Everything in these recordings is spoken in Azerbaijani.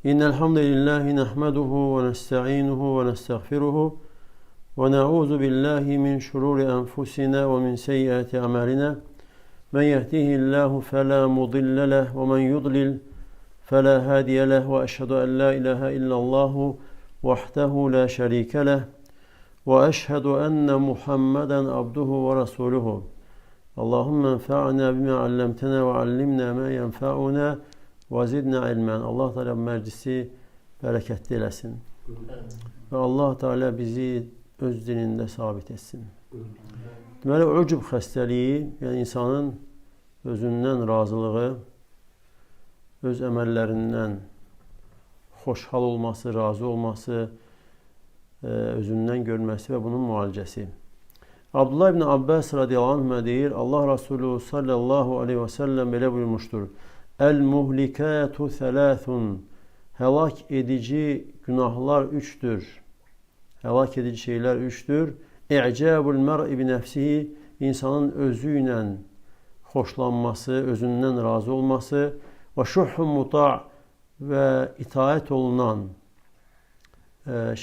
İnnel hamdelellahi nahmeduhu ve nestainuhu ve nestağfiruhu ve na'uzu billahi min şururi enfusina ve min seyyiati amalina. Men yehdihillahu fela mudille leh ve men yudlil fela hadiye leh ve eşhedü en la ilahe illallahu vahdehu la şerike leh ve eşhedü enne Muhammeden abduhu ve resuluhu. Allahümme enfa'na bima allamtena ve allimna ma yenfa'una ve zidna ilmen. Allah Teala meclisi bereketli eylesin. Ve Allah Teala bizi öz dininde sabit etsin. Deməli, ucub xəstəliyi, yəni insanın özündən razılığı, öz əməllərindən xoşhal olması, razı olması, özündən görməsi və bunun müalicəsi. Abdullah ibn Abbas radiyallahu anh deyir, Allah Resulü sallallahu aleyhi ve sellem belə buyurmuştur. El-muhlikatu thalathun. Həlak edici günahlar üçdür. Həlak edici şeylər üçdür. İ'cabul mer'i bi nefsihi. İnsanın özü ilə xoşlanması, özündən razı olması. Və şuhhun muta' və itaət olunan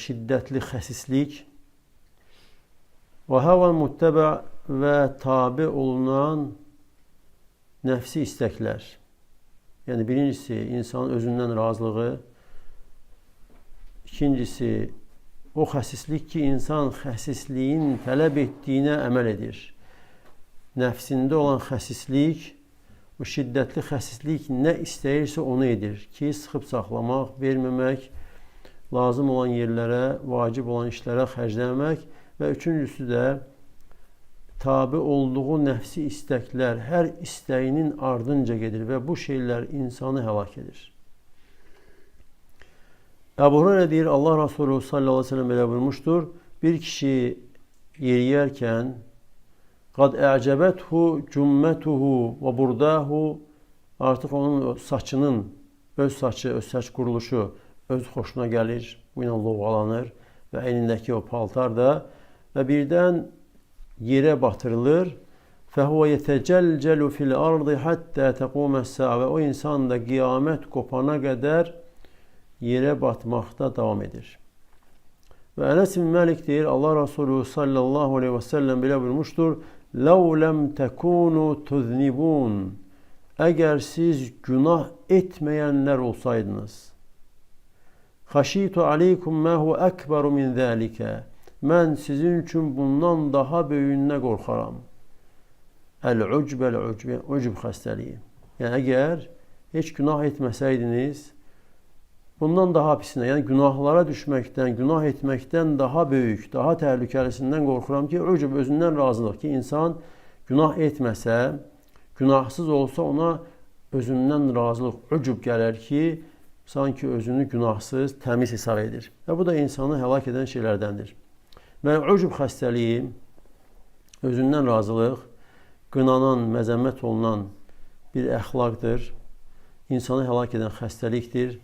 şiddətli xəsislik. Və havan muttəbə və tabi olunan nəfsi istəklər. Yəni birincisi insanın özündən razılığı, ikincisi o xəsislik ki, insan xəsisliyin tələb etdiyinə əməl edir. Nəfsində olan xəsislik, o şiddətli xəsislik nə istəyirsə onu edir ki, sıxıb saxlamaq, verməmək, lazım olan yerlərə, vacib olan işlərə xərcləmək və üçüncüsü də tabi olduğu nəfsi istəklər hər istəyinin ardınca gedir və bu şeylər insanı həlak edir. Əbu Hüreyrə deyir, Allah Resulü sallallahu aleyhi ve sellem belə buyurmuşdur. Bir kişi yeriyərkən qad ə'cəbəthu cümmətuhu və burdahu, artıq onun saçının, öz saçı, öz saç quruluşu öz xoşuna gəlir, bu ilə lovğalanır və əynindəki o paltar da və birdən yerə batırılır. Fəhvə yetəcəlcəlu fil ardı həttə təquməs-sə'a, və o insan da qiyamət qopana qədər yerə batmaqda davam edir. Və Ənəs bin Məlik deyir, Allah Resulü sallallahu aleyhi və səlləm belə buyurmuşdur. Ləv ləm təkunu tuznibun. Əgər siz günah etməyənlər olsaydınız. Xəşitu aleykum mə hu əkbəru min zəlikə. Mən sizin üçün bundan daha böyüyünə qorxaram. Əl-ucub xəstəliyi. Yəni, əgər heç günah etməsəydiniz, bundan daha pisinə, yəni günahlara düşməkdən, günah etməkdən daha böyük, daha təhlükəlisindən qorxuram ki, ucub özündən razılıq ki, insan günah etməsə, günahsız olsa ona özündən razılıq, ucub gələr ki, sanki özünü günahsız, təmiz hesab edir. Və bu da insanı həlak edən şeylərdəndir. Və ucub xəstəliyi, özündən razılıq, qınanan, məzəmmət olunan bir əxlaqdır, insanı həlak edən xəstəlikdir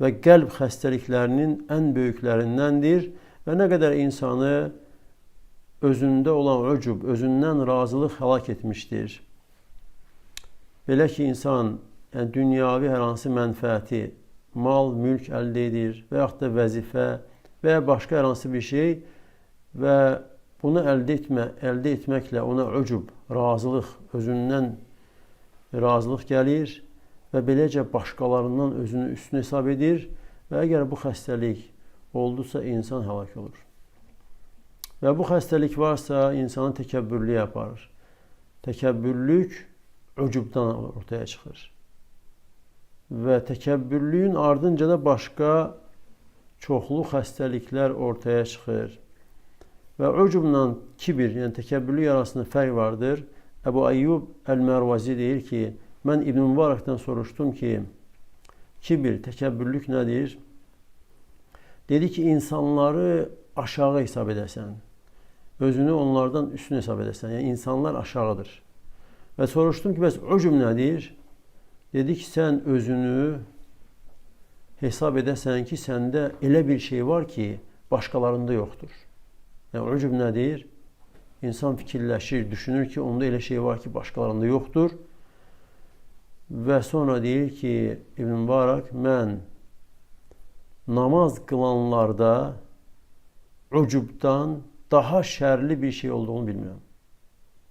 və qəlb xəstəliklərinin ən böyüklərindəndir və nə qədər insanı özündə olan ucub, özündən razılıq həlak etmişdir. Belə ki, insan yəni, dünyavi hər hansı mənfəəti, mal, mülk əldə edir və yaxud da vəzifə və ya başqa hər hansı bir şey və bunu əldə etməklə ona ucub, razılıq, özündən razılıq gəlir və beləcə başqalarından özünü üstün hesab edir və əgər bu xəstəlik oldusa, insan həlak olur. Və bu xəstəlik varsa, insanı təkəbbürlüyə aparır. Təkəbbürlük ucubdan ortaya çıxır. Və təkəbbürlüyün ardınca da başqa çoxlu xəstəliklər ortaya çıxır. Və ucubla kibir, yəni təkəbbürlük arasında fərq vardır. Əbu Ayyub Əl-Mərvazi deyir ki, mən İbn Mübarəkdən soruşdum ki, kibir, təkəbbürlük nədir? Dedi ki, insanları aşağı hesab edəsən, özünü onlardan üstün hesab edəsən, yəni insanlar aşağıdır. Və soruşdum ki, bəs ucub nədir? Dedi ki, sən özünü hesab edəsən ki, səndə elə bir şey var ki, başqalarında yoxdur. Yəni, ucub nədir? İnsan fikirləşir, düşünür ki, onda elə şey var ki, başqalarında yoxdur. Və sonra deyir ki, İbn Mübarək, mən namaz kılanlarda ucubdan daha şerli bir şey olduğunu bilmiyorum.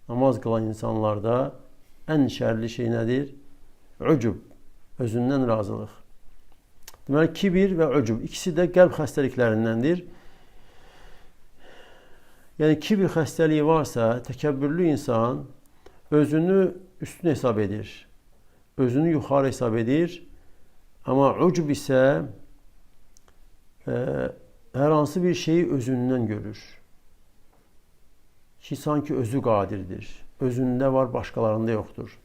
Namaz kılan insanlarda en şerli şey nedir? Ucub, özündən razılıq. Deməli, kibir və ucub ikisi də qəlb xəstəliklərindəndir. Yəni, kibir xəstəliyi varsa, təkəbbürlü insan özünü üstün hesab edir, özünü yuxarı hesab edir. Amma ucub isə hər hansı bir şeyi özündən görür. Ki, sanki özü qadirdir. Özündə var, başqalarında yoxdur.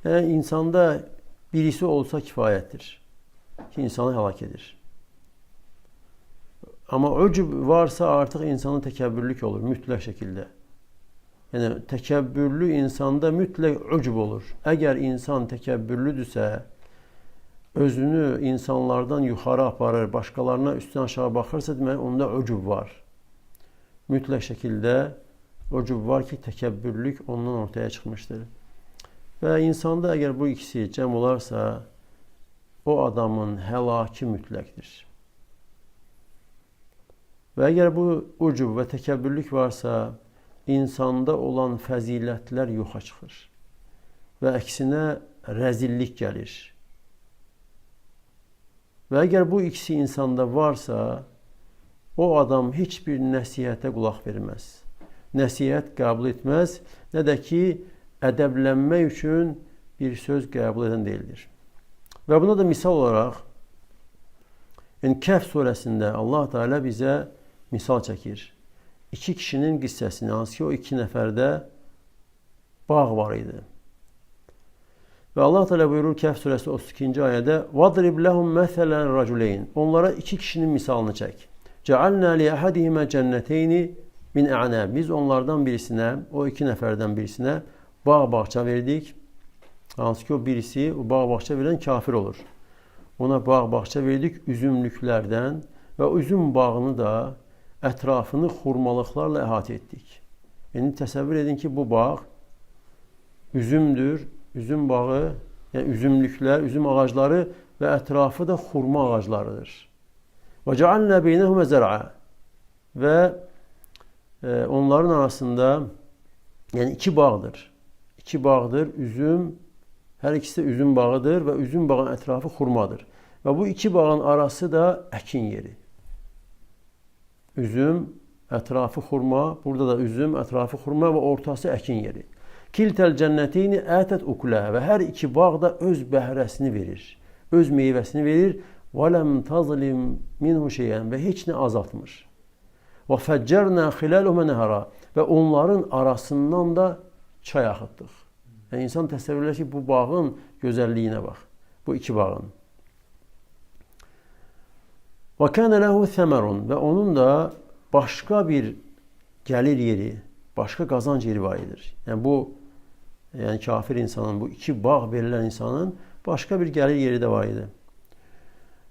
Yəni, insanda birisi olsa kifayətdir ki, insanı həlak edir. Amma ucub varsa artıq insanda təkəbbürlük olur, mütləq şəkildə. Yəni, təkəbbürlü insanda mütləq ucub olur. Əgər insan təkəbbürlüdürsə, özünü insanlardan yuxarı aparır, başqalarına üstdən aşağı baxırsa, demək, onda ucub var. Mütləq şəkildə ucub var ki, təkəbbürlük ondan ortaya çıxmışdır. Və insanda əgər bu ikisi cəm olarsa, o adamın həlaki mütləqdir. Və əgər bu ucub və təkəbbürlük varsa, insanda olan fəzilətlər yoxa çıxır. Və əksinə rəzillik gəlir. Və əgər bu ikisi insanda varsa, o adam heç bir nəsihətə qulaq verməz. Nəsihət qəbul etməz, nə də ki, ədəblənmək üçün bir söz qəbul edən deyildir. Və buna da misal olaraq, Kəhf surəsində Allah Teala bizə misal çəkir. İki kişinin qissəsini, hansı ki, o iki nəfərdə bağ var idi. Və Allah Teala buyurur Kəhf surəsi 32-ci ayədə وَضْرِبْ لَهُمْ مَثَلًا رَجُلَيْنِ Onlara iki kişinin misalını çək. جَعَلْنَا لِأَحَدِهِمَا جَنَّتَيْنِ min a'nab. Biz onlardan birisinə, o iki nəfərdən birisinə bağ-bağça verdik. Hansı ki, o birisi, o bağ-bağça verən kafir olur. Ona bağ-bağça verdik üzümlüklərdən və üzüm bağını da ətrafını xurmalıqlarla əhatə etdik. Yəni, təsəvvür edin ki, bu bağ üzümdür, üzüm bağı, yəni üzümlüklər, üzüm ağacları və ətrafı da xurma ağaclarıdır. وَجَعَلْنَا بَيْنَهُمَ زَرْعًا Və onların arasında yəni iki bağdır. İki bağdır, üzüm, hər ikisi də üzüm bağıdır və üzüm bağın ətrafı xurmadır. Və bu iki bağın arası da əkin yeri. Üzüm, ətrafı xurma, burada da üzüm, ətrafı xurma və ortası əkin yeri. Kiltəl cənnəteyni ətət ukləh və hər iki bağ da öz bəhrəsini verir, öz meyvəsini verir. وَلَمْ تَظْلِمْ مِنْهُ شَيْئًا Və heç nə azaltmır. وَفَجَّرْنَا خِلَالُهُمَ نَهَرًا Və onların arasından da çay axıtdıq. Yəni, insan təsəvvür edir ki, bu bağın gözəlliyinə bax. Bu iki bağın. وَكَانَ لَهُ ثَمَرٌ Və onun da başqa bir gəlir yeri, başqa qazanc yeri var edir. Yəni, bu kafir insanın, bu iki bağ verilən insanın başqa bir gəlir yeri də var idi.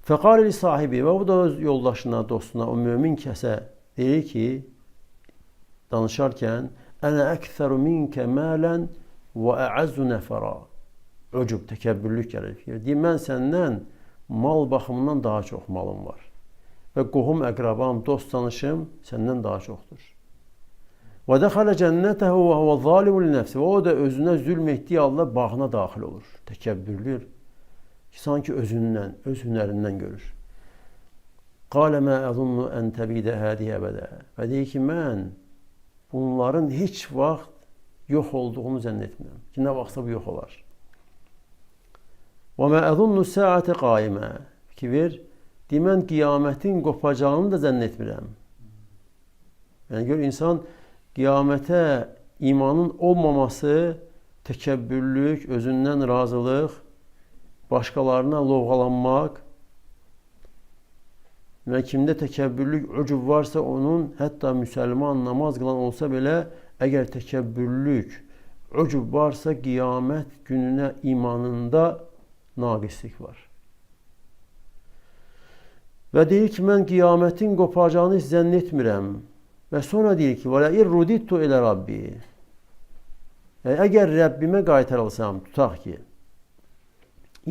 فَقَالِ لِسَاحِبِ Və bu da öz yoldaşına, dostuna, o mömin kəsə deyir ki, danışarkən Ənə əktəru minkə mələn və əəzzu nəfərə Ucub, təkəbbürlük gəlir. Deyir, mən səndən mal baxımından daha çox malım var. Və qohum, əqrabam, dost tanışım səndən daha çoxdur. Və dəxələ cənnətəhu və huvə zalimun li nəfsi Və o da özünə zülm etdiyi halda bağına daxil olur. Təkəbbürlür. Sanki özündən, öz hünərindən görür. Qalə mə əzunnu ən təbidə hədiyə əbədə Və deyir ki, mən bunların heç vaxt yox olduğunu zənn etmirəm. Ki, nə vaxtsa bu yox olar. Və mə əzunnu səətə qaimə Ki, mən qiyamətin qopacağını da zənn etmirəm. Yəni, gör, insan qiyamətə imanın olmaması, təkəbbürlük, özündən razılıq, başqalarına lovğalanmaq və kimdə təkəbbürlük, ucub varsa onun, hətta müsəlman namaz qılan olsa belə, əgər təkəbbürlük, ucub varsa qiyamət gününə imanında naqislik var. Və deyir ki, mən qiyamətin qopacağını zənn etmirəm. Və sonra deyir ki, وَلَا اِرْرُدِدْتُ ilə Rabbi Əgər Rəbbimə qaytarılsam, tutaq ki,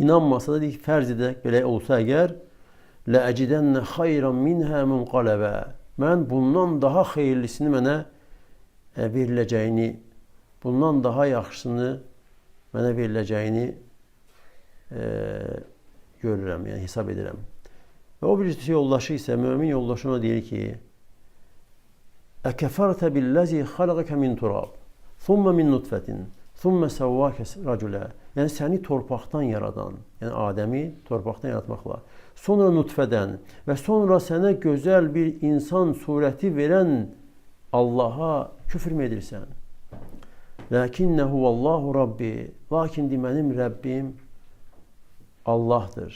İnanmasa da deyik, fərz edək belə olsa əgər, لَأَجِدَنَّ خَيْرًا مِنْهَا مُنْقَلَبًا. Mən bundan daha xeyirlisini mənə veriləcəyini, bundan daha yaxşısını mənə veriləcəyini görürəm, yəni hesab edirəm. Və o birisi yoldaşı isə, mömin yoldaşı ona deyir ki, Əkəfərtə billəzi xalqəkə min turab, thumma min nutfətin, thumma səvvəkə rəculə. Yəni, səni torpaqdan yaradan, yəni Adəmi torpaqdan yaratmaqla, sonra nutfədən və sonra sənə gözəl bir insan surəti verən Allaha küfr mü edirsən? Ləkinnəhu vallahu Rabbi, lakin mənim Rəbbim Allahdır.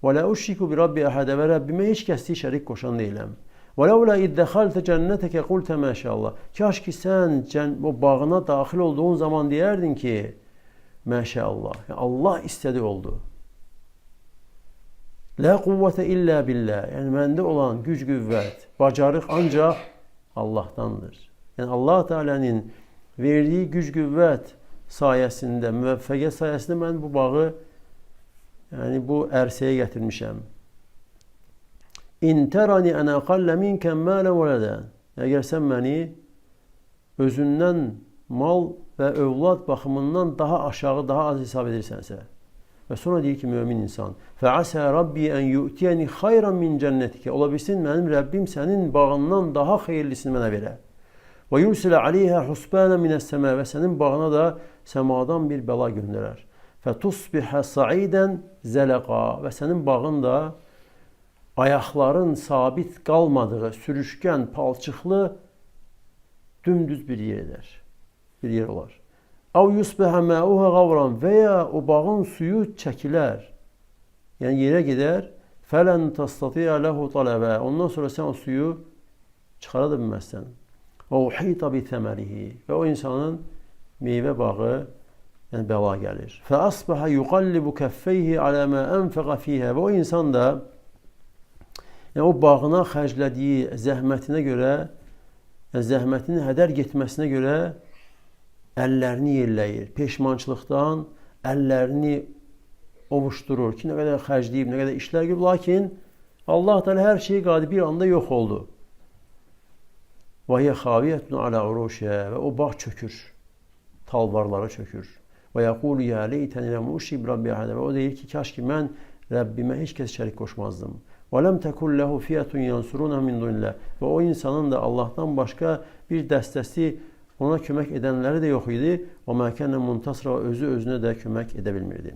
Və lə uşriku bi Rabbi əhədə və Rəbbimə heç kəsli şərik qoşan deyiləm. وَلَوْلَا اِذْ دَخَلْتَ جَنَّتَكَ قُلْتَ مَا شَاءَ اللّٰهِ. Kaş ki sən o bağına daxil olduğun zaman deyərdin ki, Məşəallah, yani Allah istədi oldu. La quvvete illa billah. Yəni məndə olan güc, qüvvət, bacarıq ancaq Allahdandır. Yəni Allah Teala'nın verdiyi güc, qüvvət sayəsində, müvəffəqiyyət sayəsində mən bu bağı, yəni bu ərsəyə gətirmişəm. İn tərani ən əqallə minkən mələ vələdən. Əgər sən məni özündən mal və övlad baxımından daha aşağı, daha az hesab edirsənsə. Və sonra deyir ki, mömin insan, fəasə Rabbi ən yu'tiyəni xayran min cənnətikə. Ola bilsin, mənim Rəbbim sənin bağından daha xeyirlisini mənə verə. Və yursilə aleyhə husbənə minəs-səmə. Və sənin bağına da səmadan bir bəla göndərər. Fətusbihə sa'idən zələqa. Və sənin bağın da ayaqların sabit qalmadığı, sürüşkən, palçıqlı, dümdüz bir yer edər. Bir yer olar. Av yusbəhə məuhə qavran. Və ya o bağın suyu çəkilər. Yəni yerə gedər. Fələn tastatiyə ləhu taləbə. Ondan sonra sən o suyu çıxara da bilməzsən. Və uhita bi təmərihi. Və o insanın meyvə bağı, yəni bəla gəlir. Fə asbəhə yuqallibu kəffeyhi alə mə ənfəqə fiyhə. Və o insan da yəni o bağına xərclədiyi zəhmətinə görə, yəni zəhmətinin hədər getməsinə görə əllərini yelləyir. Peşmançılıqdan əllərini ovuşdurur ki, nə qədər xərcləyib, nə qədər işlər görüb. Lakin Allah Teala hər şeyi qadir bir anda yox oldu. Və hiyə xaviyyətun alə uruşə. Və o bağ çökür. Talvarlara çökür. Və yəqulu yə leytəni ləm uşib Rabbi əhədə. Və o deyir ki, kaş ki mən Rəbbimə heç kəs şərik qoşmazdım. وَلَمْ تَكُنْ لَهُ فِيَةٌ يَنْصُرُونَهُ مِنْ دُونِ اللّٰهِ. Və o insanın da Allahdan başqa bir dəstəsi, ona kömək edənləri də yox idi. وَمَا كَانَ مُنْتَصِرًا. Özü özünə də kömək edə bilmirdi.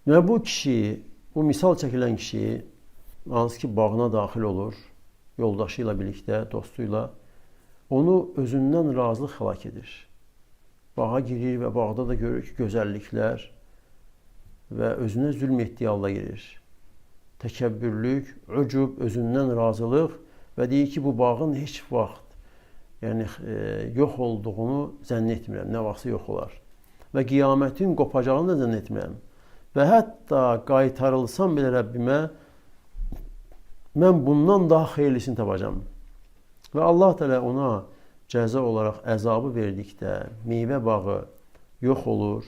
Və bu kişi, bu misal çəkilən kişi, hansı ki bağına daxil olur, yoldaşı ilə birlikdə, dostuyla, onu özündən razılıq xəlak edir. Bağa girir və bağda da görür ki, gözəlliklər və özünə zülm etdiyi halda girir. Təkəbbürlük, ucub, özündən razılıq və deyir ki, bu bağın heç vaxt yəni, yox olduğunu zənn etmirəm, nə vaxtsa yox olar. Və qiyamətin qopacağını da zənn etmirəm. Və hətta qaytarılsam belə Rəbbimə, mən bundan daha xeyirlisini tapacam. Və Allah Teala ona cəza olaraq əzabı verdikdə, meyvə bağı yox olur,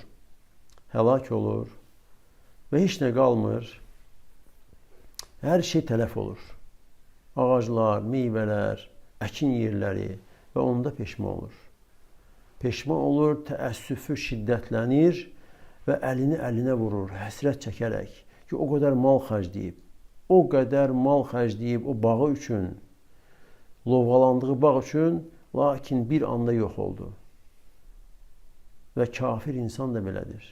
həlak olur və heç nə qalmır. Hər şey tələf olur. Ağaclar, meyvələr, əkin yerləri və onda peşman olur. Peşman olur, təəssüfü şiddətlənir və əlini əlinə vurur, həsrət çəkərək ki, o qədər mal xərcləyib, o bağı üçün, lovğalandığı bağ üçün, lakin bir anda yox oldu. Və kafir insan da belədir.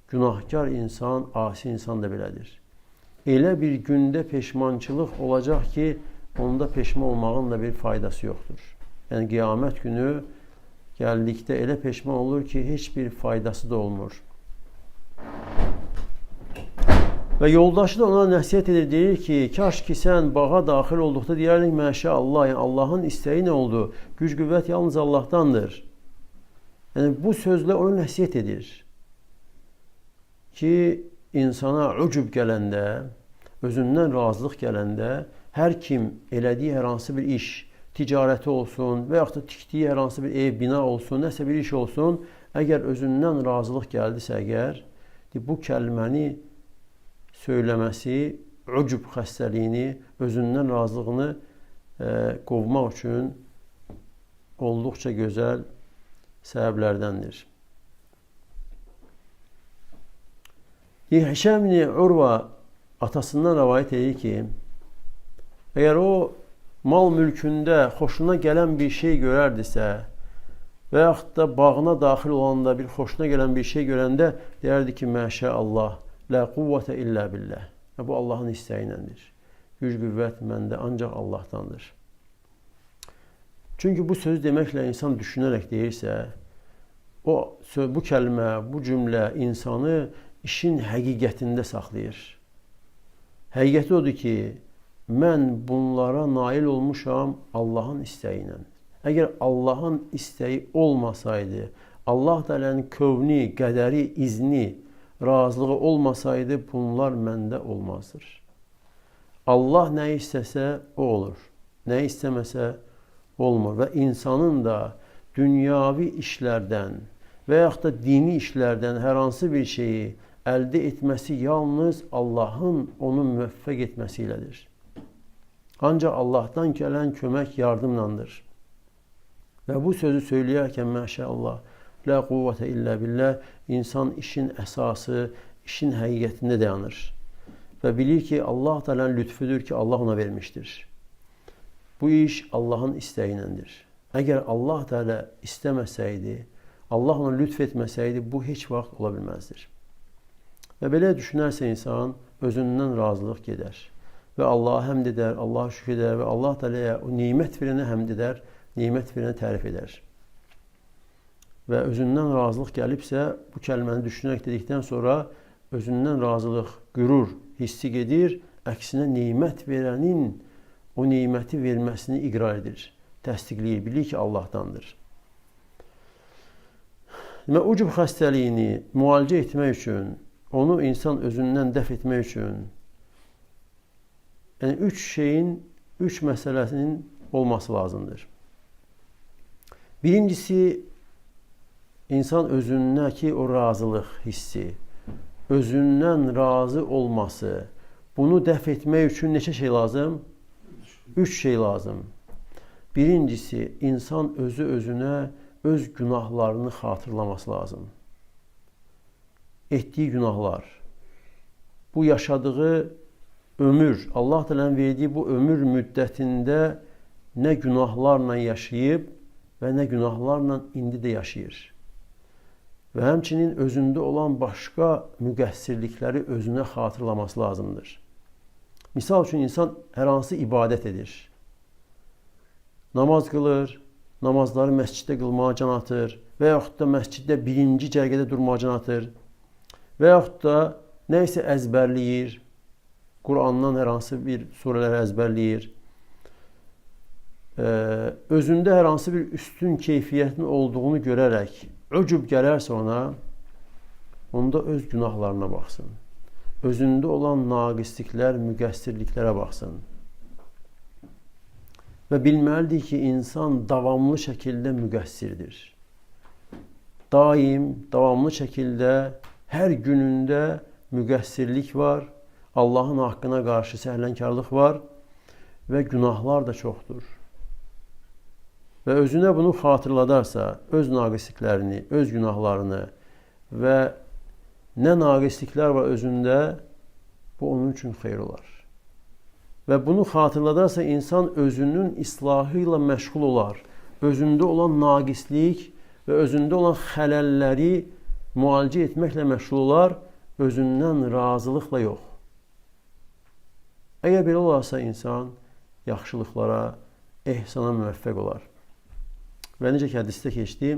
Günahkar insan, asi insan da belədir. Elə bir gündə peşmançılıq olacaq ki, onda peşman olmağın da bir faydası yoxdur. Yəni, qiyamət günü gəldikdə elə peşman olur ki, heç bir faydası da olmur. Və yoldaşı da ona nəsihət edir, deyir ki, kaş ki sən bağa daxil olduqda deyərdin, məşəllah, yəni Allahın istəyi nə oldu? Güc, qüvvət yalnız Allahdandır. Yəni, bu sözlə ona nəsihət edir ki, insana ucub gələndə, özündən razılıq gələndə, hər kim elədiyi hər hansı bir iş, ticarəti olsun və yaxud da tikdiyi hər hansı bir ev, bina olsun, nəsə bir iş olsun, Əgər özündən razılıq gəldisə, bu kəlməni söyləməsi ucub xəstəliyini, özündən razılığını qovmaq üçün olduqca gözəl səbəblərdəndir. Hişam ibn Urva atasından rəvayət edir ki, əgər o mal mülkündə xoşuna gələn bir şey görərdisə və yaxud da bağına daxil olanda bir xoşuna gələn bir şey görəndə deyərdi ki, məşəallah, la quvvətə illə billah. Bu Allahın istəyinəndir. Güc qüvvət məndə ancaq Allahdandır. Çünki bu söz deməklə insan düşünərək deyirsə, bu kəlmə, bu cümlə insanı işin həqiqətində saxlayır. Həqiqəti odur ki, mən bunlara nail olmuşam Allahın istəyi ilə. Əgər Allahın istəyi olmasaydı, Allah Teala'nın kövni, qədəri, izni, razılığı olmasaydı, bunlar məndə olmazdır. Allah nə istəsə, o olur. Nə istəməsə, olmur. Və insanın da dünyavi işlərdən və yaxud da dini işlərdən hər hansı bir şeyi əldə etməsi yalnız Allahın onu müvəffəq etməsi ilədir. Ancaq Allahdan gələn kömək yardımlandır. Və bu sözü söyləyərkən məşəallah, la quvvətə illə billah, insan işin əsası, işin həqiqətində dayanır. Və bilir ki, Allah Teala'nın lütfüdür ki, Allah ona vermişdir. Bu iş Allahın istəyinəndir. Əgər Allah Teala istəməsəydi, Allah ona lütf etməsəydi, bu heç vaxt ola bilməzdir. Və belə düşünərsə insan özündən razılıq gedər. Və Allah'a həmd edər, Allah'a şükür edər və Allah Teala'ya o nimət verənə həmd edər, nimət verənə tərif edər. Və özündən razılıq gəlibsə, bu kəlməni düşünərək dedikdən sonra özündən razılıq, qürur hissi gedir, əksinə nimət verənin o niməti verməsini iqrar edir, təsdiqləyir, bilir ki, Allahdandır. Ucub xəstəliyini müalicə etmək üçün, onu insan özündən dəf etmək üçün, yəni üç məsələsinin olması lazımdır. Birincisi, insan özündəki o razılıq hissi, özündən razı olması, bunu dəf etmək üçün neçə şey lazım? 3 şey lazım. Birincisi, insan özünə öz günahlarını xatırlaması lazım. Etdiyi günahlar, bu yaşadığı ömür, Allah Teala'nın verdiyi bu ömür müddətində nə günahlarla yaşayıb və nə günahlarla indi də yaşayır. Və həmçinin özündə olan başqa müqəssirlikləri özünə xatırlaması lazımdır. Misal üçün, insan hər hansı ibadət edir. Namaz qılır, namazları məsciddə qılmağa can atır və yaxud da məsciddə birinci cərgədə durmağa can atır və yaxud da nə isə əzbərləyir, Qurandan hər hansı bir surələri əzbərləyir, özündə hər hansı bir üstün keyfiyyətin olduğunu görərək ucub gələrsə ona, onda öz günahlarına baxsın. Özündə olan naqisliklər, müqəssirliklərə baxsın. Və bilməlidir ki, insan davamlı şəkildə müqəssirdir. Davamlı şəkildə hər günündə müqəssirlik var, Allahın haqqına qarşı səhlənkarlıq var və günahlar da çoxdur. Və özünə bunu xatırladarsa, öz naqisliklərini, öz günahlarını və nə naqisliklər var özündə, bu onun üçün xeyr olar. Və bunu xatırladarsa, insan özünün islahı ilə məşğul olar. Özündə olan naqislik və özündə olan xələlləri müalicə etməklə məşğul olar, özündən razılıqla yox. Əgər belə olarsa, insan yaxşılıqlara, ehsana müvəffəq olar. Və necə ki, hədisdə keçdi,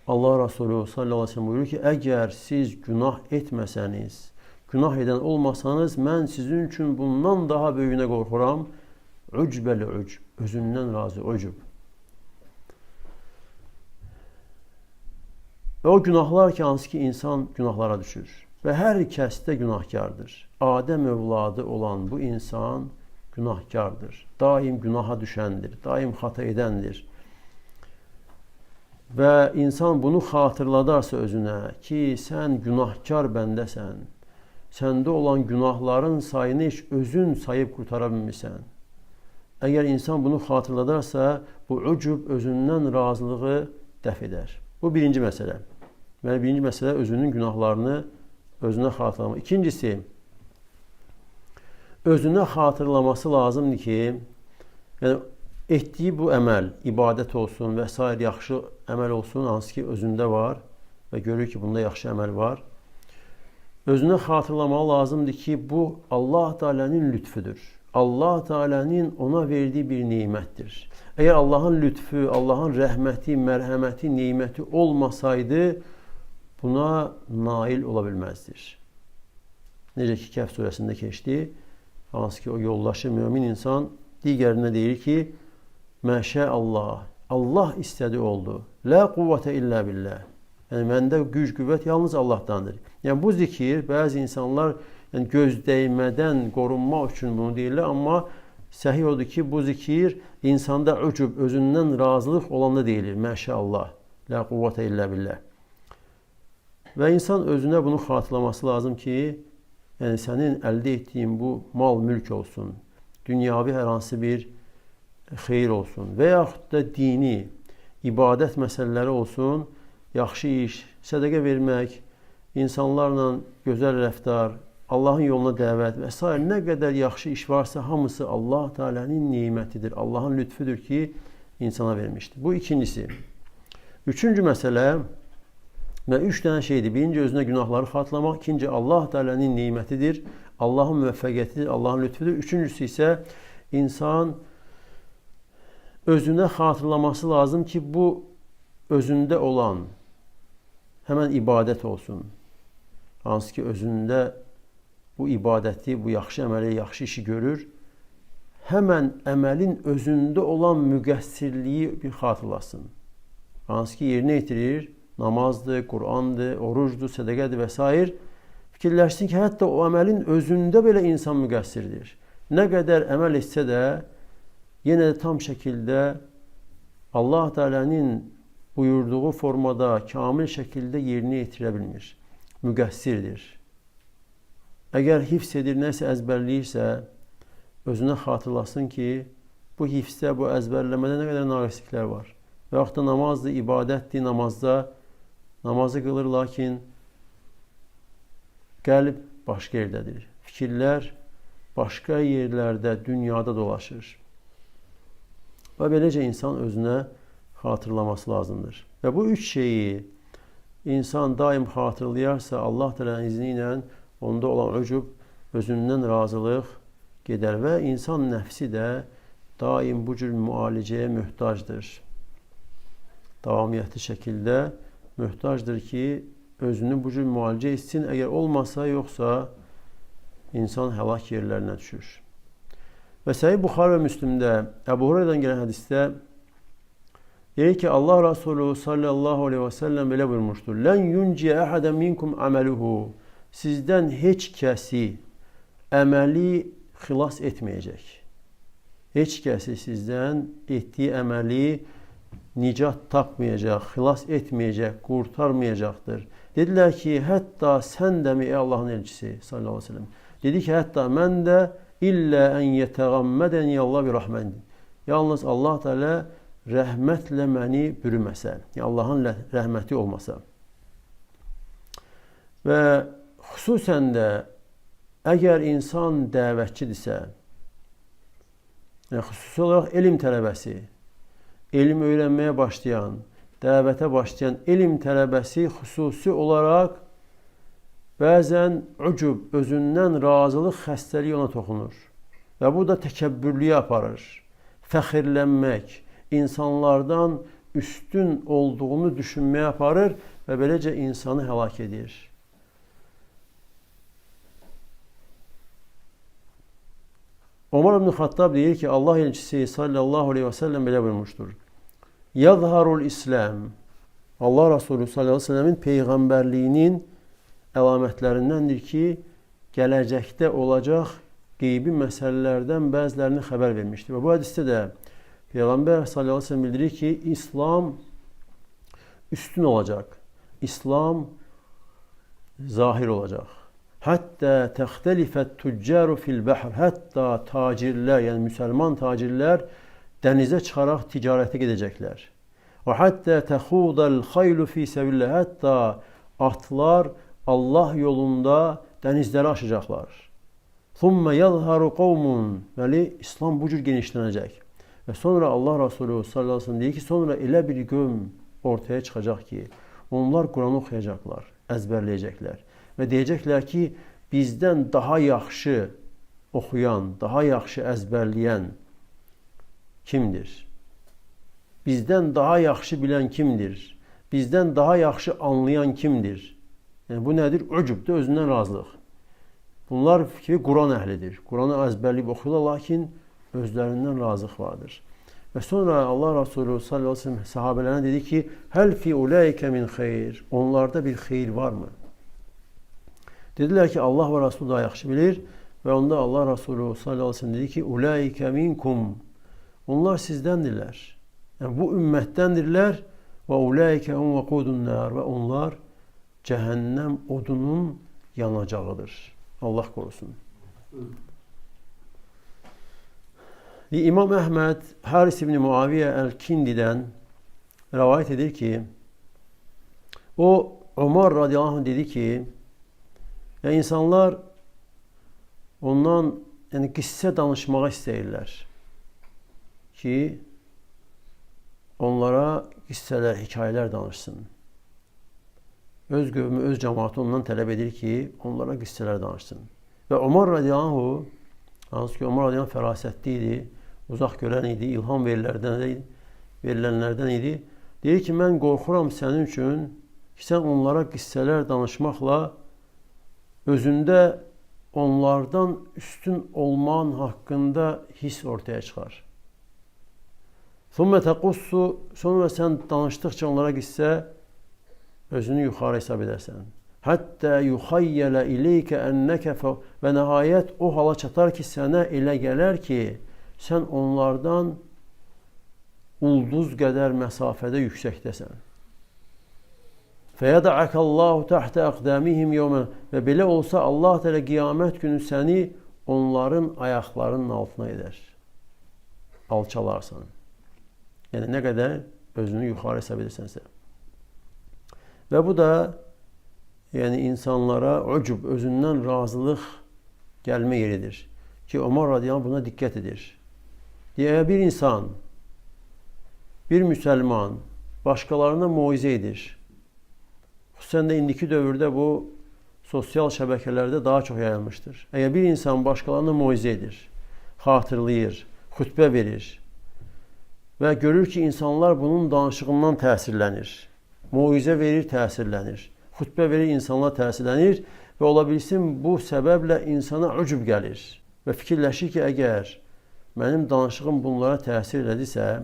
Allah Resulü sallallahu aleyhi ve sellem buyurur ki, əgər siz günah etməsəniz, günah edən olmasanız, mən sizin üçün bundan daha böyüyünə qorxuram. Ucbəli ucb, özündən razı ucub. Və o günahlar ki, hansı ki, insan günahlara düşür. Və hər kəs də günahkardır. Adəm övladı olan bu insan günahkardır. Daim günaha düşəndir, daim xata edəndir. və insan bunu xatırladarsa özünə ki, sən günahkar bəndəsən, səndə olan günahların sayını heç özün sayıb qurtara bilmirsən. Əgər insan bunu xatırladarsa, bu ucub özündən razılığı dəf edər. Bu birinci məsələ. Yəni, birinci məsələ özünün günahlarını özünə xatırlamaq. İkincisi, özünə xatırlaması lazımdır ki, yəni, etdiyi bu əməl, ibadət olsun və s. yaxşı əməl olsun, hansı ki özündə var və görür ki, bunda yaxşı əməl var. Özünə xatırlamalı lazımdır ki, bu Allah Teala'nın lütfüdür. Allah Teala'nın ona verdiyi bir nimətdir. Əgər Allahın lütfü, Allahın rəhməti, mərhəməti, niməti olmasaydı, buna nail ola bilməzdir. Necə ki, Kəhf surəsində keçdi, hansı ki o yoldaşı mümin insan digərinə deyir ki, məşə Allah, Allah istədi oldu. La quvvətə illə billah. Yəni, məndə güc, qüvvət yalnız Allahdandır. Yəni, bu zikir, bəzi insanlar yəni, göz dəymədən qorunmaq üçün bunu deyirlər, amma səhih odur ki, bu zikir insanda ucub, özündən razılıq olanda deyilir. Məşə Allah, la quvvətə illə billah. Və insan özünə bunu xatırlaması lazım ki, yəni sənin əldə etdiyin bu mal, mülk olsun, dünyavi hər hansı bir xeyir olsun və yaxud da dini, ibadət məsələləri olsun, yaxşı iş, sədəqə vermək, insanlarla gözəl rəftar, Allahın yoluna dəvət və s. nə qədər yaxşı iş varsa, hamısı Allah Teala'nın nimətidir, Allahın lütfüdür ki, insana vermişdir. Bu ikincisi. Üçüncü məsələ, və üç dənə şeydir. Birinci, özünə günahları xatırlamaq. İkinci, Allah Teala'nın nimətidir, Allahın müvəffəqiyyətidir, Allahın lütfüdür. Üçüncüsü isə insan özünə xatırlaması lazım ki, bu özündə olan həmən ibadət olsun. Hansı ki, özündə bu ibadəti, bu yaxşı əməli, yaxşı işi görür. Həmən əməlin özündə olan müqəssirliyi bir xatırlasın. Hansı ki, yerinə yetirir, namazdır, Qur'andır, orucdur, sədəqədir və s. Fikirləşsin ki, hətta o əməlin özündə belə insan müqəssirdir. Nə qədər əməl etsə də, yenə də tam şəkildə Allah Teala'nın buyurduğu formada, kamil şəkildə yerinə yetirə bilmir. Müqəssirdir. Əgər hifz edir, nəsə əzbərləyirsə, özünə xatırlasın ki, bu hifzdə, bu əzbərləmədə nə qədər naqisliklər var. Və yaxud da namazdır, ibadətdir, namazı qılır, lakin qəlb başqa yerdədir. Fikirlər başqa yerlərdə, dünyada dolaşır. Və beləcə insan özünə xatırlaması lazımdır. Və bu üç şeyi insan daim xatırlayarsa, Allah Teala'nın izni ilə onda olan ucub, özündən razılıq gedər və insan nəfsi də daim bu cür müalicəyə möhtacdır. Davamiyyətli şəkildə möhtacdır ki, özünü bu cür müalicə etsin. Əgər olmasa, yoxsa insan həlak yerlərinə düşür. Və Səhih Buxari və Müslimdə Əbu Hüreyrədən gələn hədisdə deyir ki, Allah Resulü sallallahu aleyhi və səlləm belə buyurmuşdur. Lən yunciyə əhədən minkum əməluhu. Sizdən heç kəsi əməli xilas etməyəcək. Heç kəsi sizdən etdiyi əməli nicat tapmayacaq, xilas etməyəcək, qurtarmayacaqdır. Dedilər ki, hətta sən də mi, ey Allahın elçisi sallallahu aleyhi ve sellem? Dedi ki, hətta mən də illə ən yətəğəmmədəni Allah bir rəhməndi. Yalnız Allah Teala rəhmətlə məni bürüməsə, yəni Allahın rəhməti olmasa. Və xüsusən də əgər insan dəvətçidirsə, yəni xüsusi olaraq elm tələbəsi, elm öyrənməyə başlayan, dəvətə başlayan elm tələbəsi xüsusi olaraq bəzən ucub, özündən razılıq xəstəliyi ona toxunur. Və bu da təkəbbürlüyə aparır. Fəxirlənmək, insanlardan üstün olduğunu düşünməyə aparır və beləcə insanı həlak edir. Ömər ibn Xattab deyir ki, Allah elçisi sallallahu aleyhi və səlləm belə buyurmuşdur. Yəzharul İslam. Allah Resulü sallallahu aleyhi və səlləmin peyğəmbərliyinin əlamətlərindəndir ki, gələcəkdə olacaq qeybi məsələlərdən bəzilərini xəbər vermişdir. Və bu hədisdə də Peyğəmbər sallallahu aleyhi və səlləm bildirir ki, İslam üstün olacak. İslam zahir olacak. Hatta tehtelifet tüccaru fil bahr. Hatta tacirler, yani Müslüman tacirler denize çıkarak ticarete gidecekler. Ve hatta tehudal haylu fi sebillah. Hatta atlar Allah yolunda denizleri aşacaklar. Thumme yadharu kavmun. Böyle İslam bu cür genişlenecek. Ve sonra Allah Resulü sallallahu aleyhi ve sellem diyor ki sonra elə bir qövm ortaya çıkacak ki onlar Kur'an okuyacaklar, ezberleyecekler. Ve diyecekler ki bizden daha yaxşı okuyan, daha yaxşı ezberleyen kimdir? Bizden daha yaxşı bilen kimdir? Bizden daha yaxşı anlayan kimdir? Yani bu nedir? Ucubdur, özündən razılıq. Bunlar fikri Kur'an əhlidir. Kur'an'ı ezberleyip okuyorlar, lakin özlerinden razılıq vardır. Ve sonra Allah Resulü sallallahu aleyhi ve sellem sahabelerine dedi ki hel fi ulaike min hayr. Onlarda bir hayır var mı? Dediler ki Allah ve Resulü daha yaxşı bilir. Ve onda Allah Resulü sallallahu aleyhi ve sellem dedi ki ulaike minkum. Onlar sizdendirler. Yani bu ümmettendirler. Ve ulaike hum vakudun nar. Ve onlar cehennem odunun yanacağıdır. Allah korusun. İmam Ahmed Haris ibn Muaviye el-Kindi'den rivayet edir ki o Ömer radıyallahu anh dedi ki ya insanlar ondan yani qissə danışmağa istəyirlər ki onlara qissələr, hikayələr danışsın. Öz qövmü, öz cəmaatı ondan tələb edir ki onlara qissələr danışsın. Və Ömer radıyallahu anh, hansı ki Ömer radıyallahu anh fərasətli idi, uzaq görən idi, ilham verilənlərdən idi. Deyir ki, mən qorxuram sənin üçün ki, sən onlara qissələr danışmaqla özündə onlardan üstün olman haqqında his ortaya çıxar. Sonra sən danışdıqca onlara qissə özünü yuxarı hesab edərsən. Hətta yuxayyələ ileykə ennəkə və nəhayət o hala çatar ki, sənə elə gələr ki, sən onlardan ulduz qədər məsafədə yüksəkdəsən. Fəyədəəkəllahu təhtə əqdəmihim yevmən və belə olsa Allah təala qiyamət günü səni onların ayaqlarının altına edər. Alçalarsan. Yəni nə qədər özünü yuxarı hesab edirsənsə. Və bu da yəni insanlara ucub, özündən razılıq gəlmə yeridir. Ki Ömer radıyallahu anh buna diqqət edir. Eğer bir insan, bir Müslüman başkalarına mucize edir. Xüsusən də indiki dövrdə bu sosial şəbəkələrdə daha çox yayılmışdır. Eğer bir insan başkalarına mucize edir, xatırlayır, xütbə verir və görür ki insanlar bunun danışığından təsirlənir. Mucize verir, təsirlənir. Xütbə verir, insanlar təsirlənir və ola bilsin bu səbəblə insana ucub gəlir və fikirləşir ki, əgər mənim danışığım bunlara təsir elədisə,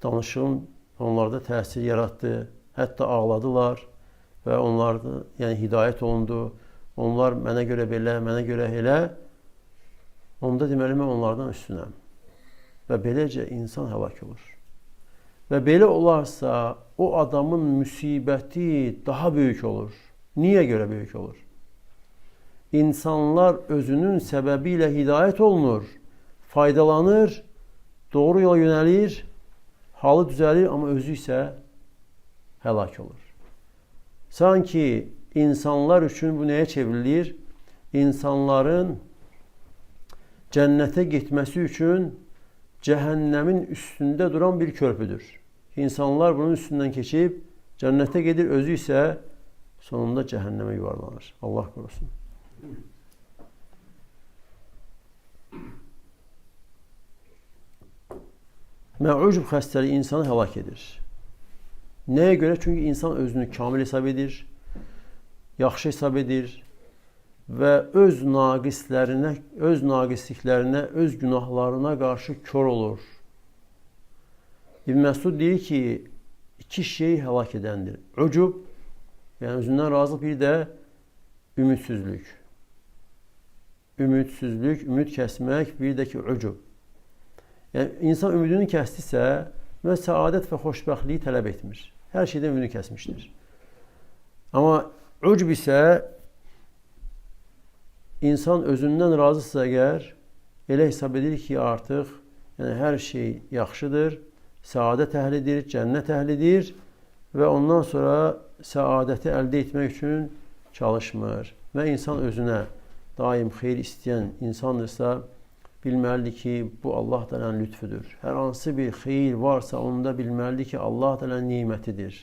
danışığım onlarda təsir yaratdı, hətta ağladılar və onlarda yəni hidayət olundu, onlar mənə görə belə, mənə görə elə, onda deməli mən onlardan üstünəm. Və beləcə insan həlak olur. Və belə olarsa, o adamın müsibəti daha böyük olur. Niyə görə böyük olur? İnsanlar özünün səbəbi ilə hidayət olunur, faydalanır, doğru yola yönelir, halı düzəlir, amma özü isə həlak olur. Sanki insanlar üçün bu nəyə çevrilir? İnsanların cənnətə getməsi üçün cəhənnəmin üstündə duran bir körpüdür. İnsanlar bunun üstündən keçib cənnətə gedir, özü isə sonunda cəhənnəmə yuvarlanır. Allah korusun. Ucub xəstəliyi insanı həlak edir. Nəyə görə? Çünki insan özünü kamil hesab edir, yaxşı hesab edir və öz naqisliklərinə, öz günahlarına qarşı kör olur. İbn Məsud deyir ki, iki şey həlak edəndir. Ucub, yəni özündən razılıq, bir də ümidsizlik. Ümidsizlik, ümid kəsmək, bir də ki, ucub. Yəni, insan ümidini kəsdisə və səadət və xoşbəxtliyi tələb etmir. Hər şeydən ümidini kəsmişdir. Amma ucb isə insan özündən razısa əgər elə hesab edir ki, artıq yəni hər şey yaxşıdır, səadət əhlidir, cənnət əhlidir və ondan sonra səadəti əldə etmək üçün çalışmır. Və insan özünə daim xeyir istəyən insandırsa, bilməlidir ki, bu Allah Taala'nın lütfüdür. Hər hansı bir xeyir varsa, onda bilməlidir ki, Allah Taala'nın nemətidir.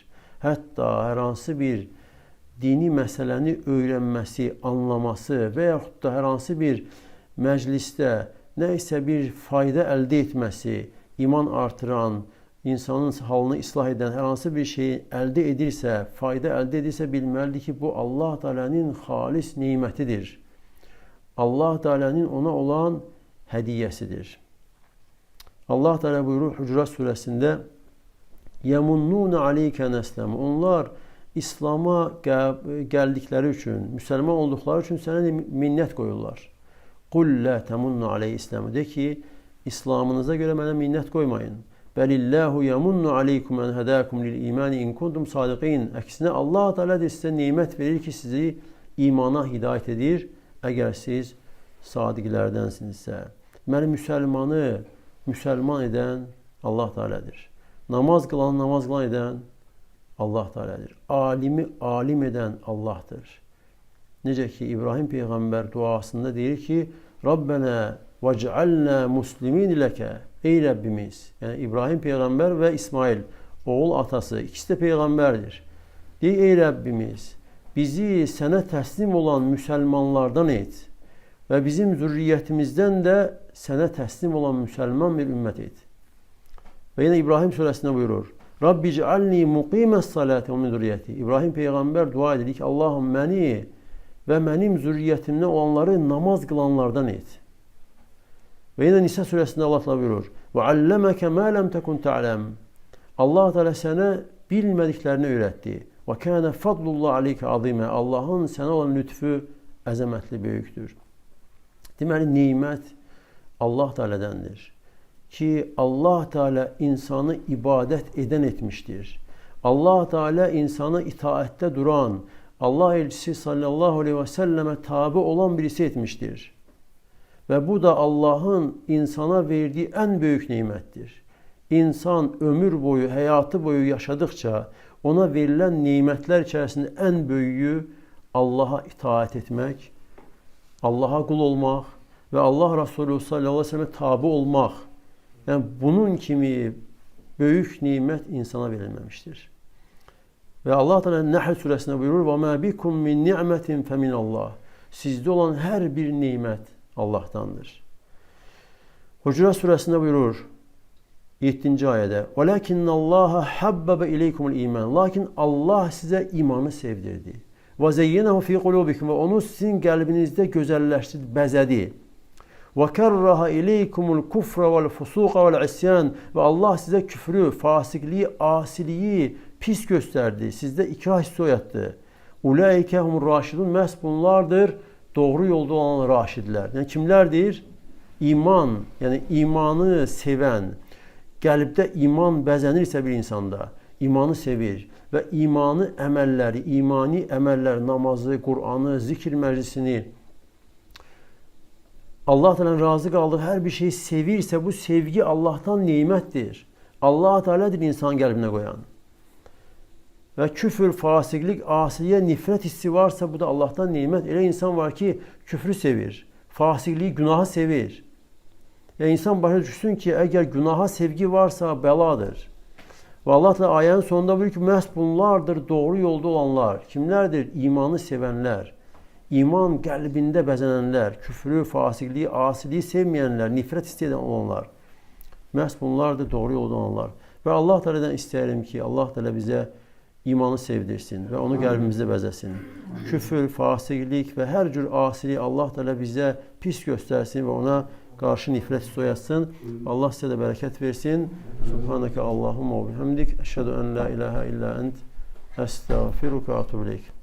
Hətta hər hansı bir dini məsələni öyrənməsi, anlaması və yaxud da hər hansı bir məclisdə nə isə bir fayda əldə etməsi, iman artıran, insanın halını islah edən hər hansı bir şeyi əldə edirsə, fayda əldə edirsə, bilməlidir ki, bu Allah Taala'nın xalis nemətidir. Allah Taala'nın ona olan hədiyyəsidir. Allah Teala buyurur Hucurat surəsində: "Yemunnun aleyke neslam." Onlar İslam'a gəldikləri üçün, müsəlman olduqları üçün sənə minnət qoyurlar. "Qul la tamunnu aleyhi İslam." De ki, İslamınıza görə mənə minnət qoymayın. "Belillahu yemunnu aleykum en hadakum lil iman in kuntum sadiqin." Əksinə Allah Teala sizə nemət verir ki, sizi imana hidayət edir, əgər siz sadiqlərdənsinizsə. Məni müsəlman edən Allah Teala'dır. Namaz qılan edən Allah Teala'dır. Alimi alim edən Allah'tır. Necə ki İbrahim Peyğəmbər duasında deyir ki, Rabbena vec'alna muslimin leke. Ey Rəbbimiz. Yəni İbrahim Peyğəmbər və İsmail, oğul atası, ikisi də Peyğəmbərdir. Deyir, ey Rəbbimiz, bizi sənə təslim olan müsəlmanlardan et və bizim zürriyyətimizdən də sənə təslim olan müsəlman bir ümmət et. Və yenə İbrahim surəsində buyurur: Rabbi cealni muqimes salati ve min zürriyeti. İbrahim Peyğəmbər dua edir ki, Allahım məni və mənim zürriyyətimdən olanları namaz qılanlardan et. Və yenə Nisa surəsində Allah Teala buyurur: "Və allamaka ma lam takun ta'lam." Allah Teala sənə bilmədiklərini öyrətdi. "Və kana fadlullah aleyke azima." Allahın sənə olan lütfü əzəmətli, böyükdür. Deməli, nemət Allah Teala'dandır ki, Allah Teala insanı ibadət edən etmişdir. Allah Teala insana itaətdə duran, Allah elçisi sallallahu aleyhi və səlləmə tabi olan birisi etmişdir. Və bu da Allahın insana verdiyi ən böyük nemətdir. İnsan ömür boyu, həyatı boyu yaşadıkça ona verilən nemətlər içərisində ən böyüyü Allaha itaət etmək, Allaha qul olmaq və Allah Resulü sallallahu aleyhi ve sellem'e tabi olmaq. Yəni bunun kimi böyük nimət insana verilməmişdir. Və Allah Teala Nəhl surəsində buyurur: "Və mə bikum min ni'metin femin Allah." Sizdə olan hər bir nemət Allah'tandır. Hucurat surəsində buyurur 7-ci ayədə: "Velakinnallaha habbaba ileykumul iman." Lakin Allah sizə imanı sevdirdi. "Və zeyyenehu fi qulubikum." Və onu sizin qəlbinizdə gözəlləşdirdi, bəzədi. وَكَرَّهَ إِلَيْكُمُ الْكُفْرَ وَالْفُسُوقَ وَالْعِسْيَانِ Və Allah sizə küfrü, fasiqliyi, asiliyi pis göstərdi. Sizdə ikrah hissi oyatdı. اُولَٰئِكَ هُمُ الرَّاشِدُونَ Məhz bunlardır doğru yolda olan raşidlər. Yəni kimlərdir? İman, yəni imanı sevən, qəlbdə iman bəzənirsə bir insanda, imanı sevir və imanı əməlləri, imani əməllər, namazı, Qur'anı, zikr məclisini, Allah Teala'nın razı qaldığı hər bir şeyi sevirsə, bu sevgi Allah'tan nemətdir. Allah Teala'dır insan qəlbinə qoyan. Və küfür, fasiqlik, asiliyə, nifrət hissi varsa, bu da Allah'tan nemət. Elə insan var ki, küfrü sevir, fasiqliyi, günahı sevir. Yəni insan başa düşsün ki, əgər günaha sevgi varsa, bəladır. Və Allah Teala ayənin sonunda buyurur ki, məhz bunlardır doğru yolda olanlar. Kimlərdir? İmanı sevənlər. İman qəlbində bəzənənlər, küfrü, fasiqliyi, asiliyi sevməyənlər, nifrət istəyən olanlar. Məhz bunlardır doğru yolda olanlar. Və Allah Teala'dan istəyirəm ki, Allah Teala bizə imanı sevdirsin və onu qəlbimizdə bəzəsin. Küfür, fasiqlik və hər cür asiliyi Allah Teala bizə pis göstərsin və ona qarşı nifrət soyatsın. Allah sizə də bərəkət versin. Subhanəkə Allahumma və bihamdik. Əşhədu ən la ilahə illə ənt. Əstəğfiruka və etûbü ileyk.